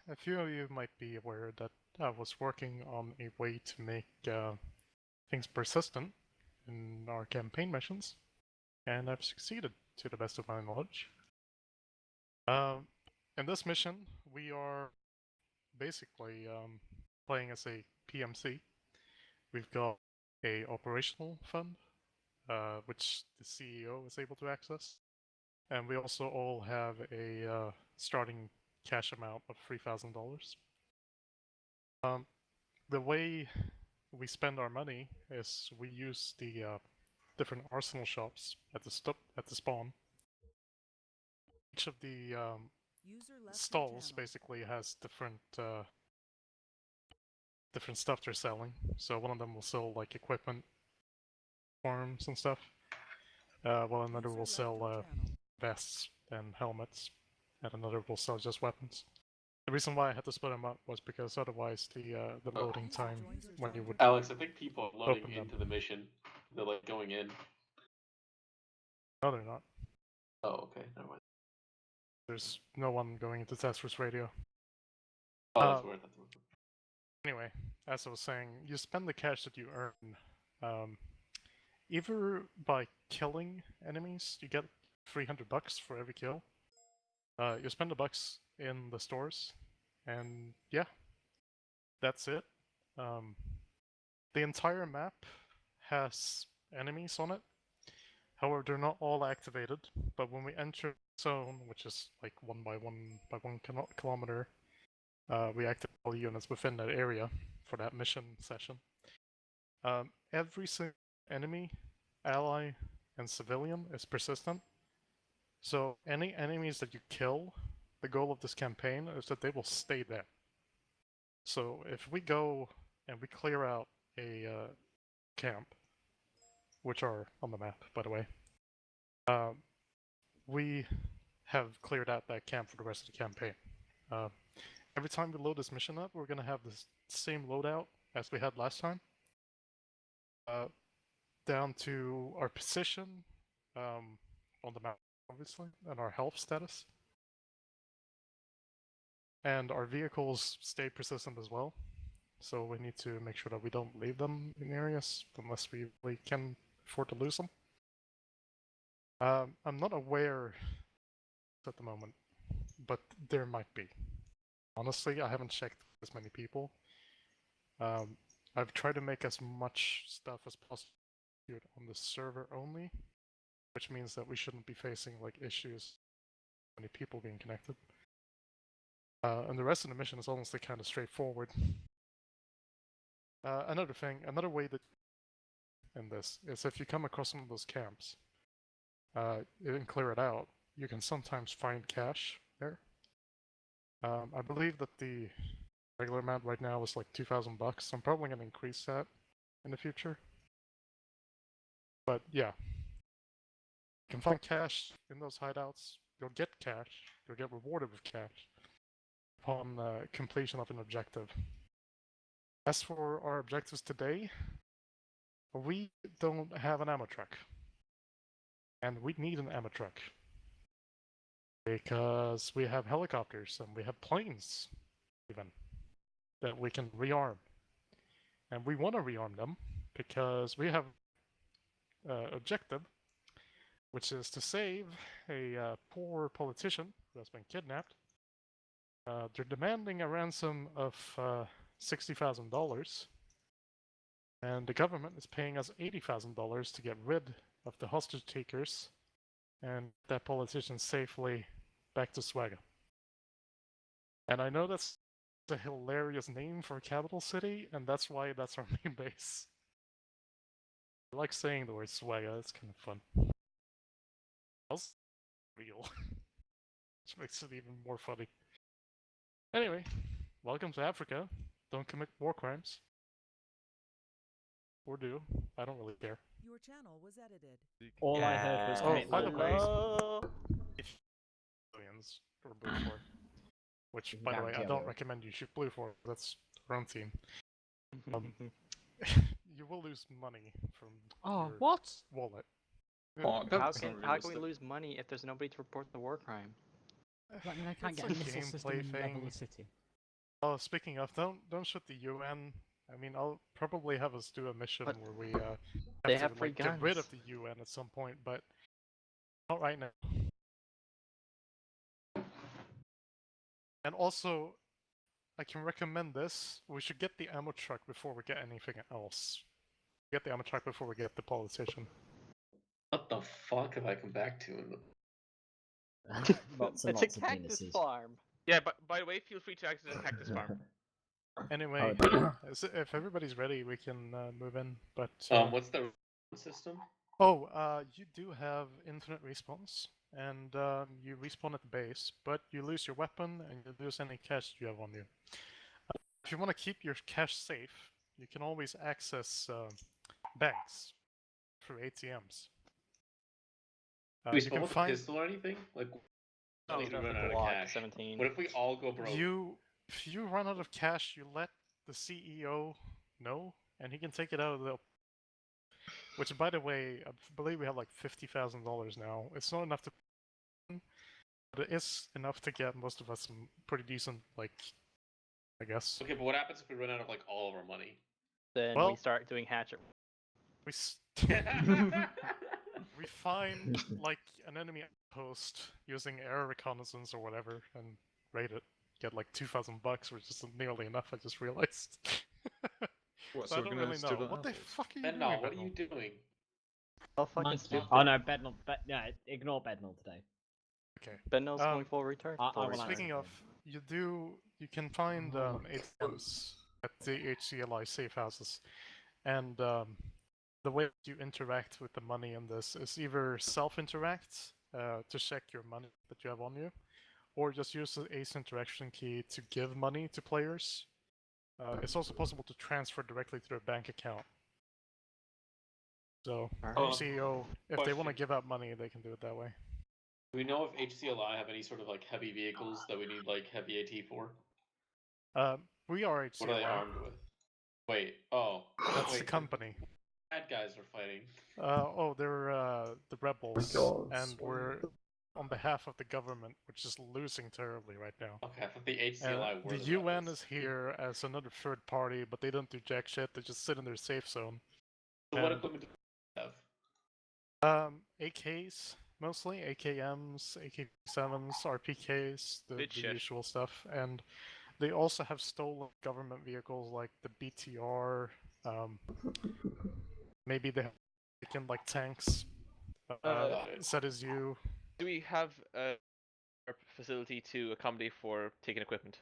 a few of you might be aware that I was working on a way to make things persistent in our campaign missions, and I've succeeded to the best of my knowledge. In this mission, we are basically playing as a PMC. We've got a operational fund, which the CEO is able to access, and we also all have a starting cash amount of $3,000. The way we spend our money is we use the different arsenal shops at the spawn. Each of the stalls basically has different different stuff they're selling. So one of them will sell like equipment, arms and stuff, while another will sell vests and helmets, and another will sell just weapons. The reason why I had to split them up was because otherwise the loading time when you would Alex, I think people are loading open them. into the mission. They're like going in. No, they're not. Oh, okay, never mind. There's no one going into Tesla's radio. Oh, that's weird. Anyway, as I was saying, you spend the cash that you earn either by killing enemies. You get $300 for every kill. You spend the bucks in the stores, and yeah, that's it. The entire map has enemies on it. However, they're not all activated, but when we enter the zone, which is like 1 by 1 by 1 kilometer, we activate all units within that area for that mission session. Every single enemy, ally, and civilian is persistent. So any enemies that you kill, the goal of this campaign is that they will stay there. So if we go and we clear out a camp, which are on the map, by the way, we have cleared out that camp for the rest of the campaign. Every time we load this mission up, we're going to have the same loadout as we had last time. Down to our position on the map, obviously, and our health status. And our vehicles stay persistent as well. So we need to make sure that we don't leave them in areas unless we really can afford to lose them. I'm not aware at the moment, but there might be. Honestly, I haven't checked as many people. I've tried to make as much stuff as possible on the server only, which means that we shouldn't be facing like issues with many people being connected. And the rest of the mission is honestly kind of straightforward. Another way that in this is if you come across some of those camps, and clear it out, you can sometimes find cash there. I believe that the regular amount right now is like $2,000. I'm probably going to increase that in the future. But yeah, you can find cash in those hideouts. You'll get cash. You'll get rewarded with cash upon completion of an objective. As for our objectives today, we don't have an ammo truck. And we need an ammo truck. Because we have helicopters and we have planes, even, that we can rearm. And we want to rearm them because we have objective, which is to save a poor politician who has been kidnapped. They're demanding a ransom of $60,000, and the government is paying us $80,000 to get rid of the hostage takers and that politician safely back to Swagga. And I know that's a hilarious name for a capital city, and that's why that's our main base. I like saying the word Swagga, it's kind of fun. That's real. Which makes it even more funny. Anyway, welcome to Africa. Don't commit war crimes. Or do. I don't really care. Your channel was edited. All I heard was Oh, by the way, hello. if civilians or blue for, which by the way I don't recommend you shoot blue for. That's the wrong team. You will lose money from your wallet. Oh, How can we lose money if there's nobody to report the war crime? I mean, I can't It's get a a missile system gameplay in thing. Level City. Oh, speaking of, don't shoot the UN. I mean, I'll probably have us do a mission What? where we They have have to free like get rid of guns. the UN at some point, but not right now. And also, I can recommend this. We should get the ammo truck before we get anything else. Get the ammo truck before we get the politician. What the fuck have I come back to in the... Lots and It's a lots of cactus penises. farm. Yeah, but by the way, feel free to access the cactus farm. Anyway, Oh, if everybody's ready, we can move in. But what's the system? you do have infinite respawns, and you respawn at the base, but you lose your weapon and you lose any cash you have on you. If you want to keep your cash safe, you can always access banks through ATMs. Do we You spawn can with a find pistol or anything? Like, No, if we no, run the out of Glock cash. 17. What if we all go broke? if you run out of cash, you let the CEO know, and he can take it out of the. Which, by the way, I believe we have like $50,000 now. It's not enough to, but it is enough to get most of us some pretty decent, like, I guess. Okay, but what happens if we run out of like all of our money? Then Well- we start doing hatchet. We we find like an enemy outpost using air reconnaissance or whatever, and raid it. Get like $2,000, which isn't nearly enough. I just realized. What, So so I we're don't gonna really steal know. that What the outfit? fuck are you Bednall, doing? what are you Bednall? doing? Oh, fucking stupid. Oh no, Bednall. No, ignore Bednall today. Okay. Benno's Um, going full return. I Full will return. Speaking of, you can find ATMs at the HCLI safe houses, and the way you interact with the money in this is either self-interact to check your money that you have on you, or just use the ACE interaction key to give money to players. It's also possible to transfer directly to their bank account. So, Alright. CEO, if they want to Question. give out money, they can do it that way. Do we know if HCLI have any sort of like heavy vehicles that we need like heavy AT for? We are What are they HCLI. armed with? Wait, oh. That's the wait, company. bad guys are fighting. They're the rebels, God. and we're on behalf of the government, which is losing terribly right now. Okay, I thought the And HCLI were the the UN rebels. is here as another third party, but they don't do jack shit. They just sit in their safe zone. So what and- equipment do we have? AKs mostly, AKMs, AK-7s, RPKs, the Good shit. usual stuff, and they also have stolen government vehicles like the BTR. Maybe they have taken like tanks. Got it. ZSU. Do we have a facility to accommodate for taking equipment?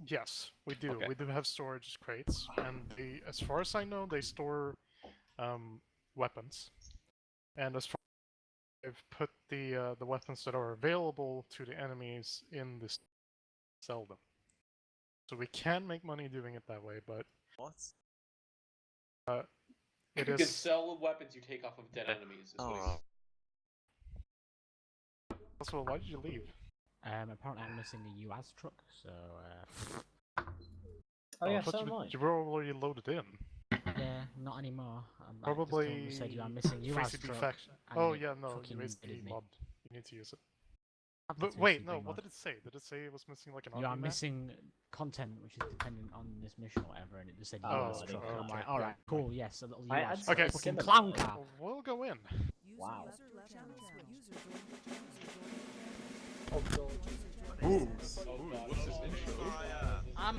Yes, we do. Okay. We do have storage crates, and they, as far as I know, they store weapons. And as far as I've put the weapons that are available to the enemies in this, sell them. So we can make money doing it that way, but What? it You is. can sell weapons you take off of dead enemies. Is what he's... Also, why did you leave? Apparently I'm missing a US truck, so Oh yeah, I thought so am I. you were already loaded in. yeah, not anymore. Probably just said I'm missing US 3CB truck. faction. and Oh it yeah, no, fucking you raised the invaded me. mod. You need to use it. Have the But wait, 3CB no, what mod. did it say? Did it say it was missing like an You are army map? missing content which is dependent on this mission or whatever, and it just said Oh, US truck. okay, And I'm like, okay, alright, right. cool, yes, a little I- US I'd truck. Okay. Fucking skip it. clown car. We'll go in. Wow. Oh god. Ooh, what's this intro? I'm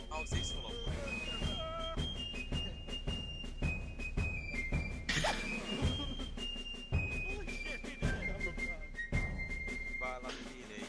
How's this one? Bye, Lamborghini.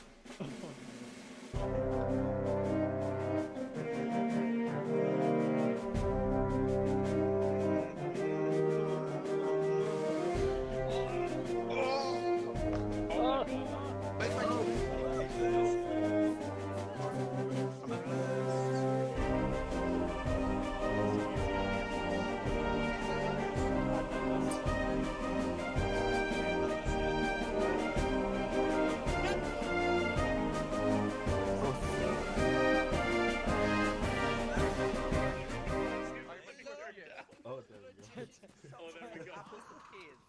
Apple's the kids.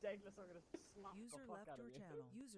Douglas, I'm gonna slap the User fuck left out your of you. channel. User